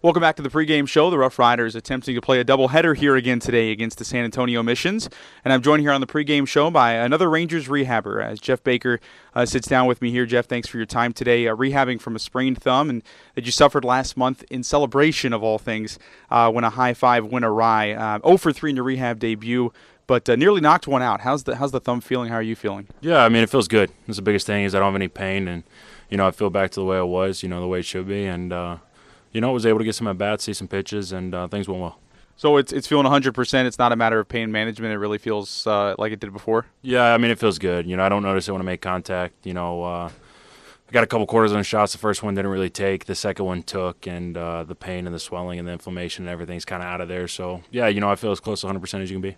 Welcome back to the pregame show. The RoughRiders attempting to play a doubleheader here again today against the San Antonio Missions. And I'm joined here on the pregame show by another Rangers rehabber as Jeff Baker sits down with me here. Jeff, thanks for your time today. Rehabbing from a sprained thumb and that you suffered last month in celebration of all things when a high five went awry. 0 for 3 in your rehab debut, but nearly knocked one out. How's the thumb feeling? How are you feeling? Yeah, I mean, it feels good. That's the biggest thing is I don't have any pain, and, I feel back to the way it was, the way it should be, and, was able to get some at-bats, see some pitches, and things went well. So it's feeling 100%. It's not a matter of pain management. It really feels like it did before? Yeah, I mean, it feels good. I don't notice it when I make contact. I got a couple cortisone shots. The first one didn't really take. The second one took, and the pain and the swelling and the inflammation and everything's kind of out of there. So, yeah, I feel as close to 100% as you can be.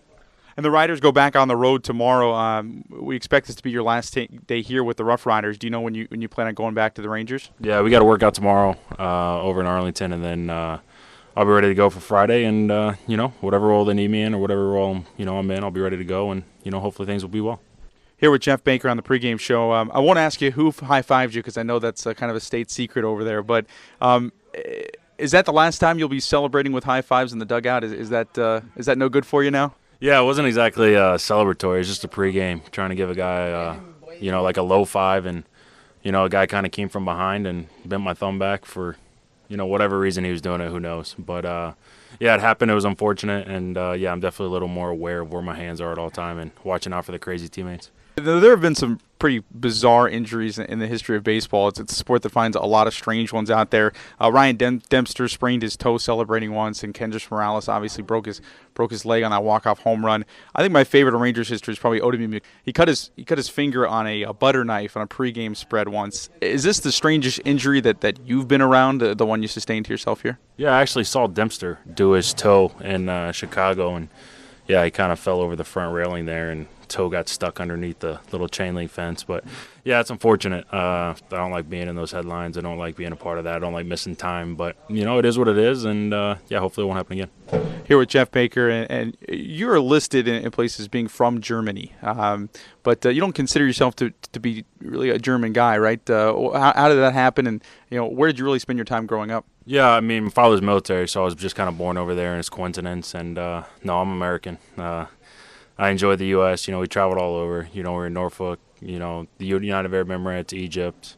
And the Riders go back on the road tomorrow. We expect this to be your last day here with the RoughRiders. Do you know when you plan on going back to the Rangers? Yeah, we got to work out tomorrow over in Arlington, and then I'll be ready to go for Friday. And whatever role they need me in or whatever role I'm in, I'll be ready to go. And hopefully things will be well. Here with Jeff Baker on the pregame show. I won't ask you who high-fived you because I know that's kind of a state secret over there. But is that the last time you'll be celebrating with high fives in the dugout? Is that no good for you now? Yeah, it wasn't exactly celebratory. It was just a pregame, trying to give a guy, like a low five, and a guy kind of came from behind and bent my thumb back for, whatever reason he was doing it. Who knows? But yeah, it happened. It was unfortunate, and yeah, I'm definitely a little more aware of where my hands are at all time and watching out for the crazy teammates. There have been some pretty bizarre injuries in the history of baseball. It's a sport that finds a lot of strange ones out there. Ryan Dempster sprained his toe celebrating once, and Kendrys Morales obviously broke his leg on that walk-off home run. I think my favorite in Rangers history is probably Odom. He cut his finger on a butter knife on a pregame spread once. Is this the strangest injury that you've been around, the one you sustained to yourself here? Yeah, I actually saw Dempster do his toe in Chicago, and yeah, he kind of fell over the front railing there, and toe got stuck underneath the little chain link fence. But yeah, it's unfortunate. I don't like being in those headlines. I don't like being a part of that. I don't like missing time. But it is what it is, and yeah, hopefully it won't happen again. Here with Jeff Baker, and you're listed in places being from Germany, but you don't consider yourself to be really a German guy, right? How did that happen, and where did you really spend your time growing up? Yeah, I mean, my father's military, so I was just kind of born over there, and it's coincidence. And no, I'm American. I enjoy the U.S. We traveled all over. We're in Norfolk, the United Arab Emirates, Egypt,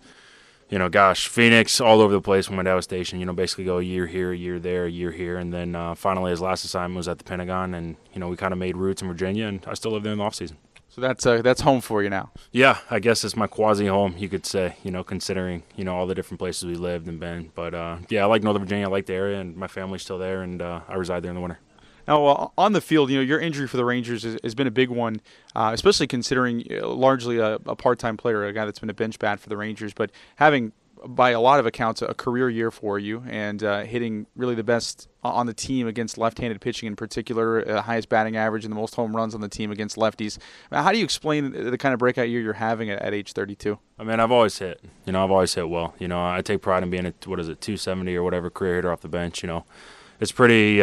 Phoenix, all over the place when my dad was stationed. Basically go a year here, a year there, a year here. And then finally his last assignment was at the Pentagon, and, we kind of made roots in Virginia, and I still live there in the off-season. So that's home for you now. Yeah, I guess it's my quasi-home, you could say, considering, all the different places we lived and been. But, yeah, I like Northern Virginia. I like the area, and my family's still there, and I reside there in the winter. Now, on the field, your injury for the Rangers has been a big one, especially considering largely a part-time player, a guy that's been a bench bat for the Rangers, but having, by a lot of accounts, a career year for you and hitting really the best on the team against left-handed pitching in particular, highest batting average and the most home runs on the team against lefties. How do you explain the kind of breakout year you're having at age 32? I mean, I've always hit. I've always hit well. I take pride in being a, 270 or whatever career hitter off the bench. It's pretty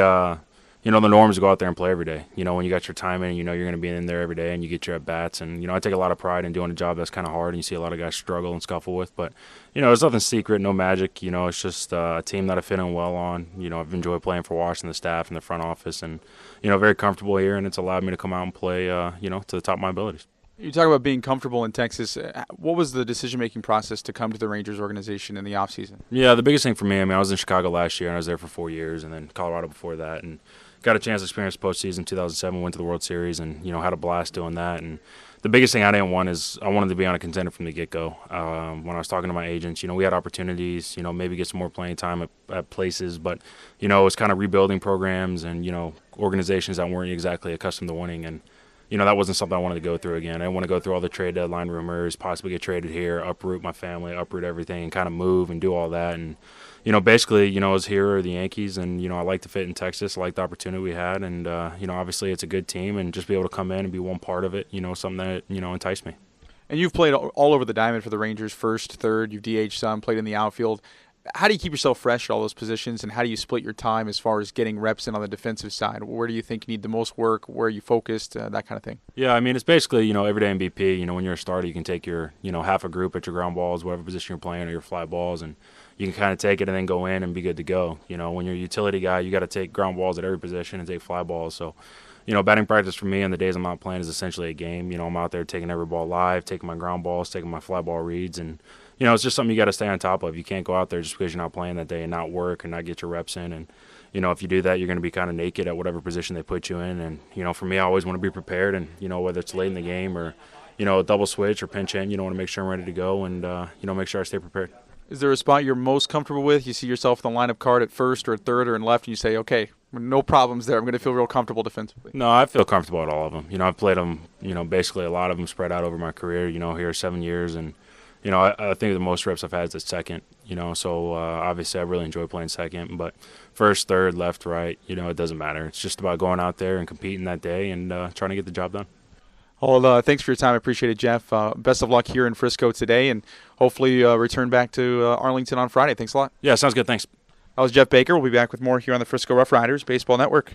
the norm is to go out there and play every day. When you got your time in, you're going to be in there every day and you get your at-bats. And, I take a lot of pride in doing a job that's kind of hard and you see a lot of guys struggle and scuffle with. But, there's nothing secret, no magic. It's just a team that I fit in well on. I've enjoyed playing for Washington, the staff, and the front office. And, very comfortable here, and it's allowed me to come out and play, to the top of my abilities. You talk about being comfortable in Texas. What was the decision-making process to come to the Rangers organization in the offseason? Yeah, the biggest thing for me, I was in Chicago last year, and I was there for 4 years, and then Colorado before that, and got a chance to experience postseason 2007, went to the World Series, and, had a blast doing that. And the biggest thing I didn't want is I wanted to be on a contender from the get-go. When I was talking to my agents, we had opportunities, maybe get some more playing time at places, but, it was kind of rebuilding programs and, organizations that weren't exactly accustomed to winning. And, that wasn't something I wanted to go through again. I didn't want to go through all the trade deadline rumors, possibly get traded here, uproot my family, uproot everything, and kind of move and do all that. And, basically, I was here are the Yankees, and, I like to fit in Texas. I like the opportunity we had. And, obviously it's a good team, and just be able to come in and be one part of it, something that, enticed me. And you've played all over the diamond for the Rangers, first, third. You've DH'd some, played in the outfield. How do you keep yourself fresh at all those positions, and how do you split your time as far as getting reps in on the defensive side? Where do you think you need the most work? Where are you focused? That kind of thing. Yeah, I mean, it's basically, everyday MVP. When you're a starter, you can take your, half a group at your ground balls, whatever position you're playing, or your fly balls, and, you can kind of take it and then go in and be good to go. You know, when you're a utility guy, you got to take ground balls at every position and take fly balls. So, you know, batting practice for me on the days I'm not playing is essentially a game. You know, I'm out there taking every ball live, taking my ground balls, taking my fly ball reads, and you know, it's just something you got to stay on top of. You can't go out there just because you're not playing that day and not work and not get your reps in. And, you know, if you do that, you're going to be kind of naked at whatever position they put you in. And, you know, for me, I always want to be prepared. And, you know, whether it's late in the game or, you know, double switch or pinch in, you know, want to make sure I'm ready to go and, you know, make sure I stay prepared. Is there a spot you're most comfortable with? You see yourself in the lineup card at first or at third or in left, and you say, okay, no problems there. I'm going to feel real comfortable defensively. No, I feel comfortable at all of them. You know, I've played them, you know, basically a lot of them spread out over my career, you know, here 7 years. And, you know, I think the most reps I've had is at second, you know, so obviously I really enjoy playing second. But first, third, left, right, you know, it doesn't matter. It's just about going out there and competing that day and trying to get the job done. Well, thanks for your time. I appreciate it, Jeff. Best of luck here in Frisco today, and hopefully return back to Arlington on Friday. Thanks a lot. Yeah, sounds good. Thanks. That was Jeff Baker. We'll be back with more here on the Frisco RoughRiders Baseball Network.